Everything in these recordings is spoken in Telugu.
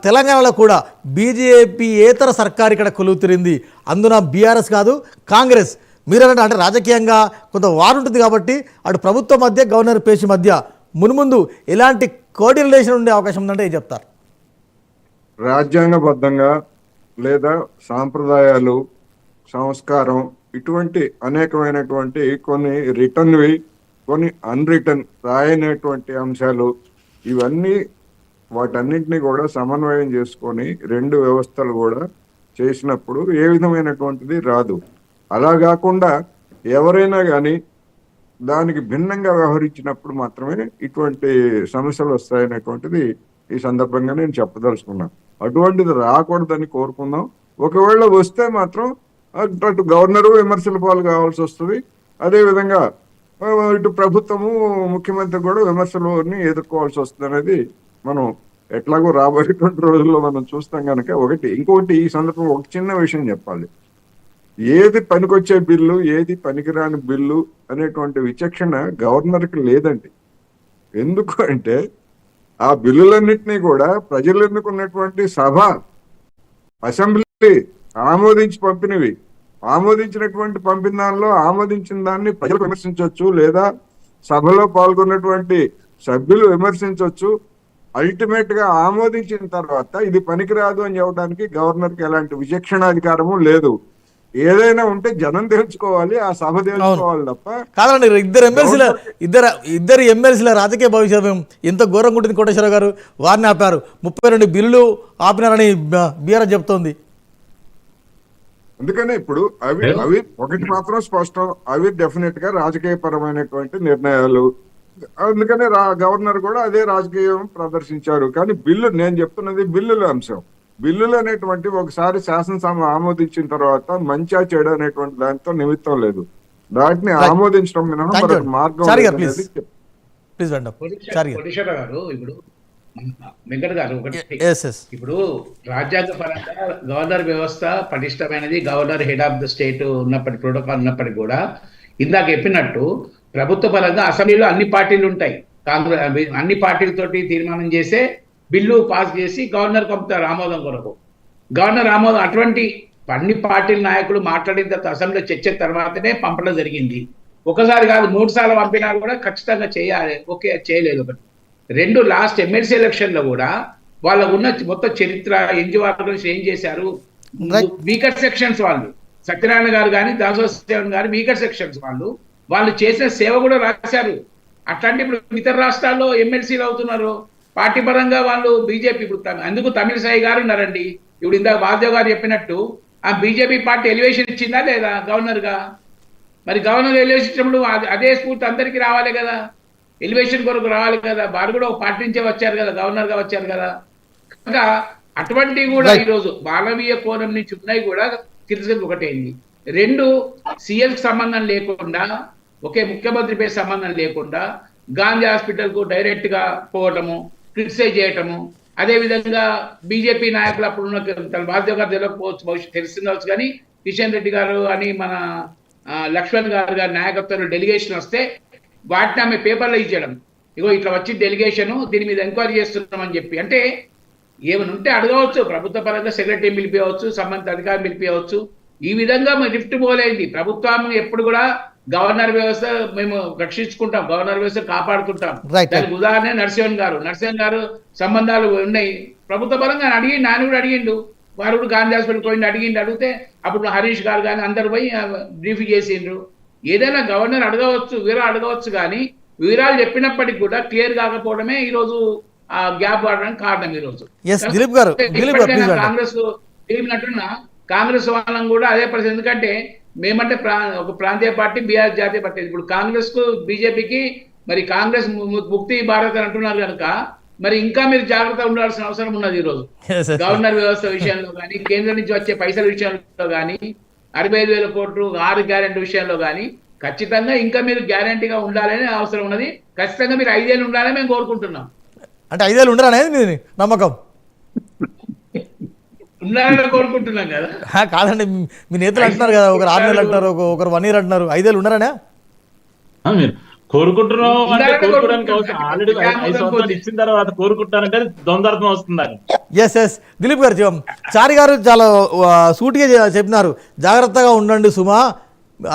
తెలంగాణలో కూడా బీజేపీ ఏతర సర్కార్ ఇక్కడ కొలువుతిరింది, అందున బీఆర్ఎస్ కాదు కాంగ్రెస్. మీరంటే అంటే రాజకీయంగా కొంత వారు ఉంటుంది కాబట్టి అటు ప్రభుత్వం మధ్య గవర్నర్ పేషి మధ్య మున్ముందు ఎలాంటి కోఆర్డినేషన్ ఉండే అవకాశం ఉందంటే ఏం చెప్తారు? రాజ్యాంగబద్ధంగా లేదా సాంప్రదాయాలు, సంస్కారం, ఇటువంటి అనేకమైనటువంటి కొన్ని రిటర్న్వి, కొన్ని అన్రిటర్న్ రాయనటువంటి అంశాలు, ఇవన్నీ వాటన్నింటినీ కూడా సమన్వయం చేసుకొని రెండు వ్యవస్థలు కూడా చేసినప్పుడు ఏ విధమైనటువంటిది రాదు. అలా కాకుండా ఎవరైనా కానీ దానికి భిన్నంగా వ్యవహరించినప్పుడు మాత్రమే ఇటువంటి సమస్యలు వస్తాయనేటువంటిది ఈ సందర్భంగా నేను చెప్పదలుచుకున్నాను. అటువంటిది రాకూడదని కోరుకుందాం. ఒకవేళ వస్తే మాత్రం అటు గవర్నరు విమర్శల పాలు కావాల్సి వస్తుంది, అదేవిధంగా ఇటు ప్రభుత్వము, ముఖ్యమంత్రి కూడా విమర్శలని ఎదుర్కోవాల్సి వస్తుంది అనేది మనం ఎట్లాగో రాబోయేటువంటి రోజుల్లో మనం చూస్తాం కనుక. ఇంకొకటి ఈ సందర్భంగా ఒక చిన్న విషయం చెప్పాలి. ఏది పనికొచ్చే బిల్లు, ఏది పనికిరాని బిల్లు అనేటువంటి విచక్షణ గవర్నర్కి లేదండి. ఎందుకు అంటే ఆ బిల్లులన్నింటినీ కూడా ప్రజలు ఎన్నుకున్నటువంటి సభ, అసెంబ్లీ ఆమోదించి పంపినవి. పంపిన దానిలో ఆమోదించిన దాన్ని ప్రజలు విమర్శించవచ్చు, లేదా సభలో పాల్గొన్నటువంటి సభ్యులు విమర్శించవచ్చు. అల్టిమేట్ గా ఆమోదించిన తర్వాత ఇది పనికిరాదు అని చెప్పడానికి గవర్నర్కి ఎలాంటి విచక్షణాధికారము లేదు. ఏదైనా ఉంటే జనం తెలుసుకోవాలి, ఆ సభ తెలుసుకోవాలి తప్ప కాదండి. ఇద్దరు ఎమ్మెల్సీల రాజకీయ భవిష్యత్తు ఎంత ఘోరంగా ఉంటుంది. కోటేశ్వరరావు గారు వారిని ఆపారు, 32 బిల్లులు ఆపినారని బీఆర్ఎస్ చెప్తోంది. అందుకనే ఇప్పుడు అవి ఒకటి మాత్రం స్పష్టం, అవి డెఫినెట్ గా రాజకీయ పరమైనటువంటి నిర్ణయాలు. అందుకనే గవర్నర్ కూడా అదే రాజకీయం ప్రదర్శించారు. కానీ నేను చెప్తున్నది బిల్లుల అంశం. బిల్లులు అనేటువంటి ఒకసారి శాసనసభ ఆమోదించిన తర్వాత మంచిగా చెడు అనేటువంటి దాంతో నిమిత్తం లేదు. వాటిని ఆమోదించడం మినహా మరొక మార్గం. ఇప్పుడు వెంకట గారు ఇప్పుడు రాజ్యాంగ పరంగా గవర్నర్ వ్యవస్థ పటిష్టమైనది. Governor head of the state ఉన్నప్పటికీ, ప్రోటోకాల్ ఉన్నప్పటికీ కూడా ఇందాక చెప్పినట్టు ప్రభుత్వ పరంగా అసెంబ్లీలో అన్ని పార్టీలు ఉంటాయి. కాంగ్రెస్ అన్ని పార్టీలతోటి తీర్మానం చేసే బిల్లు పాస్ చేసి గవర్నర్ పంపుతారు ఆమోదం కొరకు. గవర్నర్ ఆమోదం అటువంటి అన్ని పార్టీల నాయకులు మాట్లాడిన తర్వాత అసెంబ్లీలో చర్చ తర్వాతనే పంపడం జరిగింది. ఒకసారి కాదు 3 సార్లు పంపినా కూడా ఖచ్చితంగా చేయాలి. ఓకే, చేయలేదు. ఒకటి 2 లాస్ట్ ఎమ్మెల్సీ ఎలక్షన్ లో కూడా వాళ్ళకు ఉన్న మొత్తం చరిత్ర, ఎన్జిఓ ఆర్గనైజేషన్ ఏం చేశారు, వీకర్ సెక్షన్స్ వాళ్ళు, సత్యనారాయణ గారు కానీ, దాసోత్సవం గారు, వీకర్ సెక్షన్స్ వాళ్ళు చేసిన సేవ కూడా రాశారు. అట్లాంటి ఇప్పుడు ఇతర రాష్ట్రాల్లో ఎమ్మెల్సీలు అవుతున్నారు పార్టీ పరంగా వాళ్ళు బీజేపీ. ఇప్పుడు అందుకు తమిళసాయి గారు ఉన్నారండి. ఇప్పుడు ఇందాక వాసుదేవ్ గారు చెప్పినట్టు ఆ బీజేపీ పార్టీ ఎలివేషన్ ఇచ్చిందా లేదా గవర్నర్ గా? మరి గవర్నర్ ఎలివేషన్ ఇచ్చినప్పుడు అదే స్ఫూర్తి అందరికీ రావాలి కదా, ఎలివేషన్ కొరకు రావాలి కదా. వారు కూడా ఒక పార్టీ నుంచే వచ్చారు కదా, గవర్నర్ గా వచ్చారు కదా. కనుక అటువంటివి కూడా ఈరోజు మానవీయ కోణం నుంచి ఉన్నాయి కూడా తెలుసుకుని ఒకటైంది. 2 సీఎల్కి సంబంధం లేకుండా, ఒకే ముఖ్యమంత్రి పేరు సంబంధం లేకుండా గాంధీ హాస్పిటల్ కు డైరెక్ట్ గా పోవటము, క్రిటిసైజ్ చేయటము. అదేవిధంగా బీజేపీ నాయకులు అప్పుడున్న వాసుదేవ్ గారు తెలియకపోవచ్చు, భవిష్యత్తు తెలిసిందవచ్చు, కానీ కిషన్ రెడ్డి గారు అని మన లక్ష్మణ్ గారు గారి నాయకత్వంలో డెలిగేషన్ వస్తే వాటిని ఆమె పేపర్లో ఇచ్చేయడం, ఇగో ఇట్లా వచ్చి డెలిగేషన్ దీని మీద ఎంక్వైరీ చేస్తున్నామని చెప్పి. అంటే ఏమైనా ఉంటే అడగవచ్చు, ప్రభుత్వ పరంగా సెక్రటరీ పిలిపియవచ్చు, సంబంధిత అధికారులు పిలిపియవచ్చు. ఈ విధంగా లిఫ్ట్ పోలేంది ప్రభుత్వం. ఎప్పుడు కూడా గవర్నర్ వ్యవస్థ మేము రక్షించుకుంటాం, గవర్నర్ వ్యవస్థ కాపాడుకుంటాం. దానికి ఉదాహరణ నరసింహన్ గారు సంబంధాలు ఉన్నాయి ప్రభుత్వ పరంగా. అడిగిండు, ఆయన కూడా అడిగిండు, వారు కూడా గాంధీ హాస్పిటల్ పోయిండు, అడిగితే అప్పుడు హరీష్ గారు కానీ అందరు పోయి బ్రీఫ్ చేసిండ్రు. ఏదైనా గవర్నర్ అడగవచ్చు, వివరాలు అడగవచ్చు, కానీ వివరాలు చెప్పినప్పటికీ కూడా క్లియర్ కాకపోవడమే ఈ రోజు ఆ గ్యాప్ పడడానికి కారణం. ఈ రోజు కాంగ్రెస్ తెలిపినట్టున్నా కాంగ్రెస్ వాళ్ళని కూడా అదే పరిస్థితి. ఎందుకంటే మేమంటే ఒక ప్రాంతీయ పార్టీ, బీఆర్ జాతీయ పార్టీ. ఇప్పుడు కాంగ్రెస్ కు బీజేపీకి మరి కాంగ్రెస్ ముక్తి భారత్ అని అంటున్నారు కనుక మరి ఇంకా మీరు జాగ్రత్తగా ఉండాల్సిన అవసరం ఉన్నది. ఈ రోజు గవర్నర్ వ్యవస్థ విషయంలో కానీ, కేంద్రం నుంచి వచ్చే పైసల విషయంలో కానీ, 65,000 కోట్లు 6 గ్యారెంటీ విషయంలో కానీ ఖచ్చితంగా ఇంకా మీరు గ్యారెంటీగా ఉండాలని అవసరం ఉన్నది. ఖచ్చితంగా మీరు 5 ఏళ్ళు ఉండాలని మేము కోరుకుంటున్నాం. అంటే 5 ఏళ్ళు ఉండరనేది మీ నమ్మకం? ఉండాలని కోరుకుంటున్నాం కదా. కాదండి, మీ నేతలు అంటున్నారు కదా, ఒకరు 6 నెలలు అంటున్నారు, ఒకరు 1 year అంటున్నారు, 5 ఏళ్ళు ఉండరనే? మీరు కోరుకుంటున్నాం అంటే ఉండాలని కోరుకోవడానికి అవసరం కోరుకుంటున్నాం. ఆల్రెడీ 5 సంవత్సరాలు ఇచ్చిన తర్వాత కోరుకుంటానంటే ద్వంద్వార్థం వస్తుందని. ఎస్ దిలీప్ గారు చారి గారు చాలా సూటిగా చెప్పినారు, జాగ్రత్తగా ఉండండి సుమా,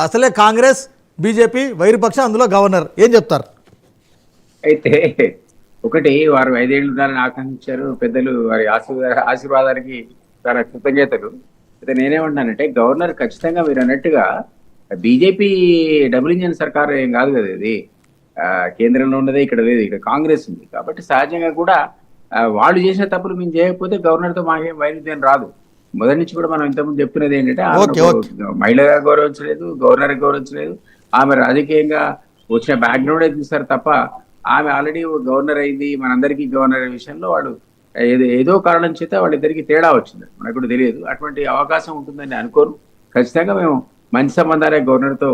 అసలే కాంగ్రెస్ బీజేపీ వైరుపక్షం, అందులో గవర్నర్, ఏం చెప్తారు? అయితే ఒకటి, వారు 5 ఏళ్ళు ఉండాలని ఆకాంక్షించారు పెద్దలు, వారి ఆశీర్వాదానికి చాలా కృతజ్ఞతలు. అయితే నేనేమంటున్నానంటే, గవర్నర్ ఖచ్చితంగా మీరు అన్నట్టుగా బీజేపీ డబుల్ ఇంజన్ సర్కార్ ఏం కాదు కదా ఇది, కేంద్రంలో ఉన్నదే ఇక్కడ లేదు, ఇక్కడ కాంగ్రెస్ ఉంది. కాబట్టి సహజంగా కూడా వాళ్ళు చేసిన తప్పులు మేము చేయకపోతే గవర్నర్తో మాకేం వైరుధ్యం రాదు. మొదటి నుంచి కూడా మనం ఇంతకుముందు చెప్తున్నది ఏంటంటే, మహిళగా గౌరవించలేదు, గవర్నర్ గౌరవించలేదు, ఆమె రాజకీయంగా వచ్చిన బ్యాక్గ్రౌండే చూస్తారు తప్ప ఆమె ఆల్రెడీ గవర్నర్ అయింది, మనందరికీ గవర్నర్ అనే విషయంలో వాడు ఏదో కారణం చేత వాళ్ళిద్దరికి తేడా వచ్చింది, మనకు కూడా తెలియదు. అటువంటి అవకాశం ఉంటుందని అనుకోను. ఖచ్చితంగా మేము మంచి సంబంధాలే గవర్నర్తో